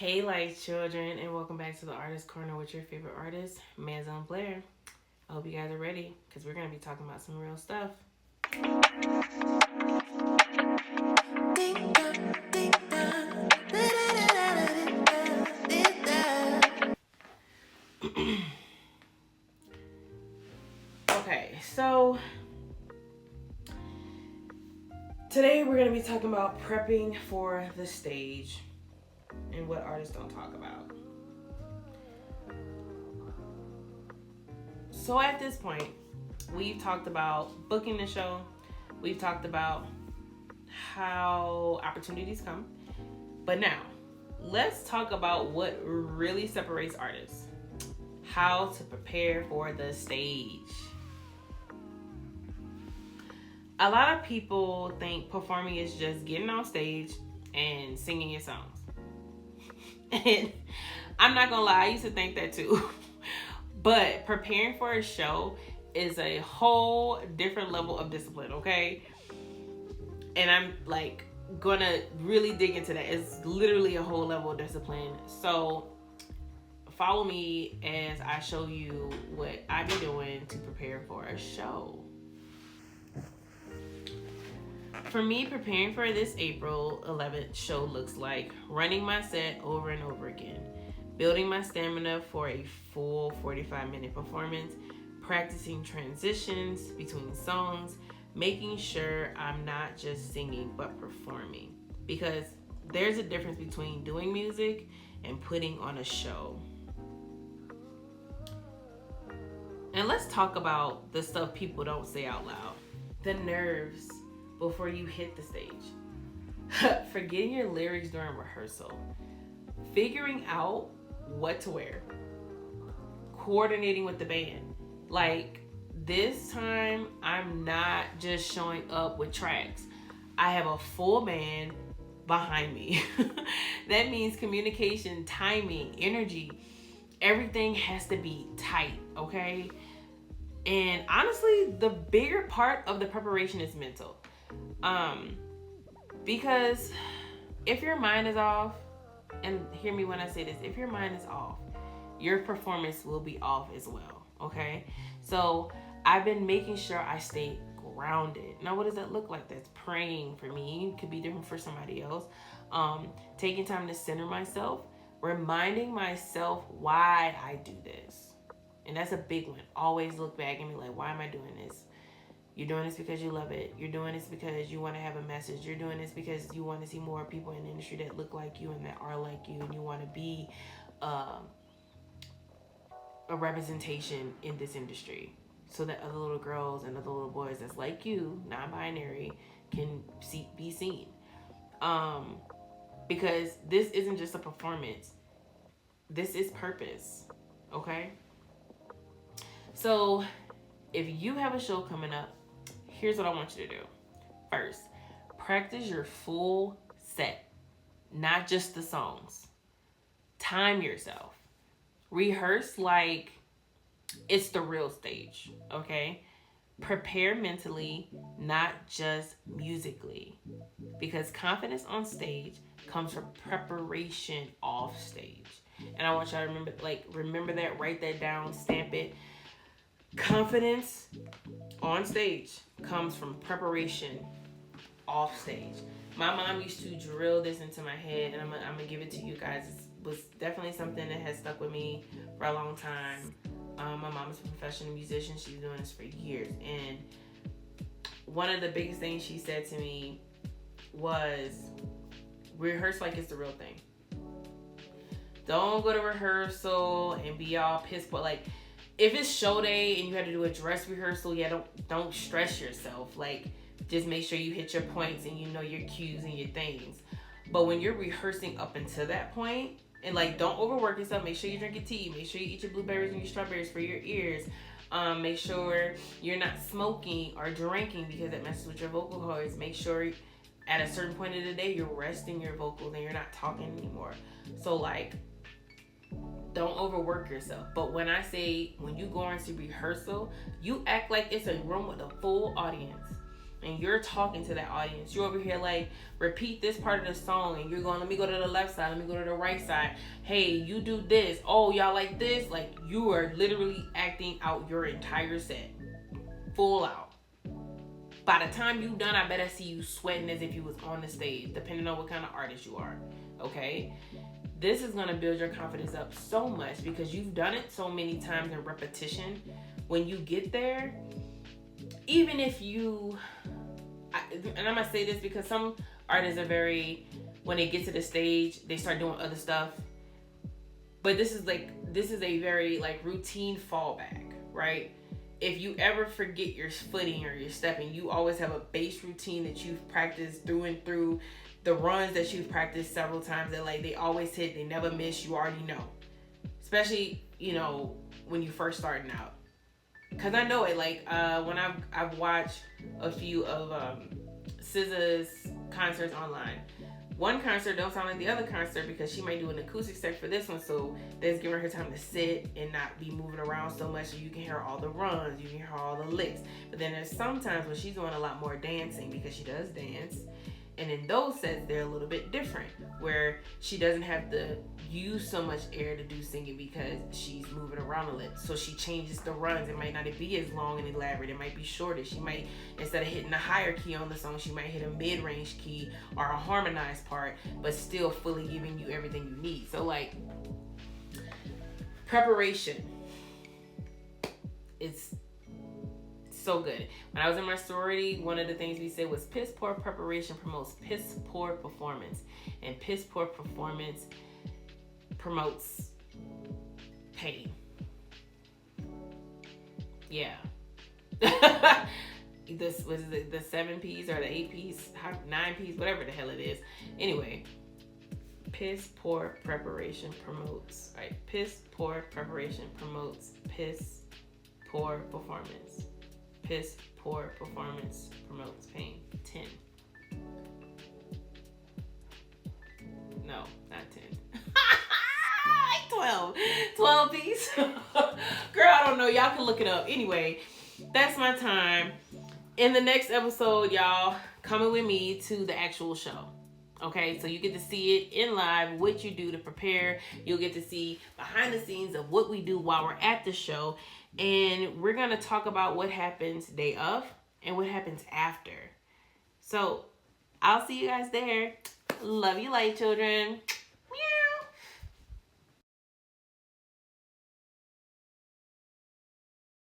Hey, light children, and welcome back to the Artist Corner with your favorite artist, Manzone Blair. I hope you guys are ready because we're going to be talking about some real stuff. Okay, so today we're going to be talking about prepping for the stage and what artists don't talk about. So at this point, we've talked about booking the show. We've talked about how opportunities come. But now, let's talk about what really separates artists. How to prepare for the stage. A lot of people think performing is just getting on stage and singing your songs. And I'm not gonna lie, I used to think that too. But preparing for a show is a whole different level of discipline, okay? And I'm like gonna really dig into that. It's literally a whole level of discipline. So follow me as I show you what I be doing to prepare for a show. For me, preparing for this April 11th show looks like running my set over and over again, building my stamina for a full 45-minute performance, practicing transitions between songs, making sure I'm not just singing but performing. Because there's a difference between doing music and putting on a show. And let's talk about the stuff people don't say out loud. The nerves before you hit the stage. Forgetting your lyrics during rehearsal. Figuring out what to wear. Coordinating with the band. Like this time, I'm not just showing up with tracks. I have a full band behind me. That means communication, timing, energy. Everything has to be tight, okay? And honestly, the bigger part of the preparation is mental. Because if your mind is off, and hear me when I say this, if your mind is off, your performance will be off as well, okay? So I've been making sure I stay grounded. Now, what does that look like? That's praying for me. It could be different for somebody else. Taking time to center myself, reminding myself why I do this. And that's a big one. Always look back and be like, why am I doing this? You're doing this because you love it. You're doing this because you want to have a message. You're doing this because you want to see more people in the industry that look like you and that are like you, and you want to be a representation in this industry so that other little girls and other little boys that's like you, non-binary, can be seen. Because this isn't just a performance. This is purpose, okay? So if you have a show coming up, here's what I want you to do. First, practice your full set, not just the songs. Time yourself. Rehearse like it's the real stage, okay? Prepare mentally, not just musically. Because confidence on stage comes from preparation off stage. And I want y'all to remember that, write that down, stamp it. Confidence on stage comes from preparation off stage. My mom used to drill this into my head, and I'm gonna give it to you guys. It was definitely something that has stuck with me for a long time. My mom is a professional musician. She's been doing this for years, and one of the biggest things she said to me was, rehearse like it's the real thing. Don't go to rehearsal and be all pissed, but like, if it's show day and you had to do a dress rehearsal, don't stress yourself. Like, just make sure you hit your points and you know your cues and your things. But when you're rehearsing up until that point, and like, don't overwork yourself. Make sure you drink your tea. Make sure you eat your blueberries and your strawberries for your ears. Make sure you're not smoking or drinking because it messes with your vocal cords. Make sure at a certain point of the day you're resting your vocals and you're not talking anymore. So like, don't overwork yourself. But when I say, when you go into rehearsal, you act like it's a room with a full audience. and you're talking to that audience. You're over here like, repeat this part of the song, and you're going, let me go to the left side, let me go to the right side. Hey, you do this. Oh, y'all like this? Like, you are literally acting out your entire set, full out. By the time you done, I bet I see you sweating as if you was on the stage, depending on what kind of artist you are. Okay? This is gonna build your confidence up so much because you've done it so many times in repetition. When you get there, even if you, and I'm gonna say this because some artists are very, when they get to the stage, they start doing other stuff. But this is a very like routine fallback, right? If you ever forget your footing or your stepping, you always have a base routine that you've practiced through and through, the runs that you've practiced several times that like they always hit, they never miss, you already know. Especially, when you first starting out. Cause I know it, like when I've watched a few of SZA's concerts online. One concert don't sound like the other concert because she might do an acoustic set for this one, so that's giving her time to sit and not be moving around so much so you can hear all the runs, you can hear all the licks. But then there's sometimes when she's doing a lot more dancing because she does dance. And in those sets, they're a little bit different, where she doesn't have to use so much air to do singing because she's moving around a little. So she changes the runs. It might not be as long and elaborate. It might be shorter. She might, instead of hitting a higher key on the song, she might hit a mid-range key or a harmonized part, but still fully giving you everything you need. So like, preparation. It's so good. When I was in my sorority, one of the things we said was piss poor preparation promotes piss poor performance, and piss poor performance promotes pain. Yeah. This was the 7 P's or the 8 P's, 9 P's, whatever the hell it is. Anyway, piss poor preparation promotes. Right? Piss poor preparation promotes piss poor performance. Piss poor performance promotes pain. 10. No, not 10. 12. 12 piece. Girl, I don't know. Y'all can look it up. Anyway, that's my time. In the next episode, y'all, coming with me to the actual show. Okay, so you get to see it in live, what you do to prepare. You'll get to see behind the scenes of what we do while we're at the show. And we're going to talk about what happens day of and what happens after. So, I'll see you guys there. Love you, light children.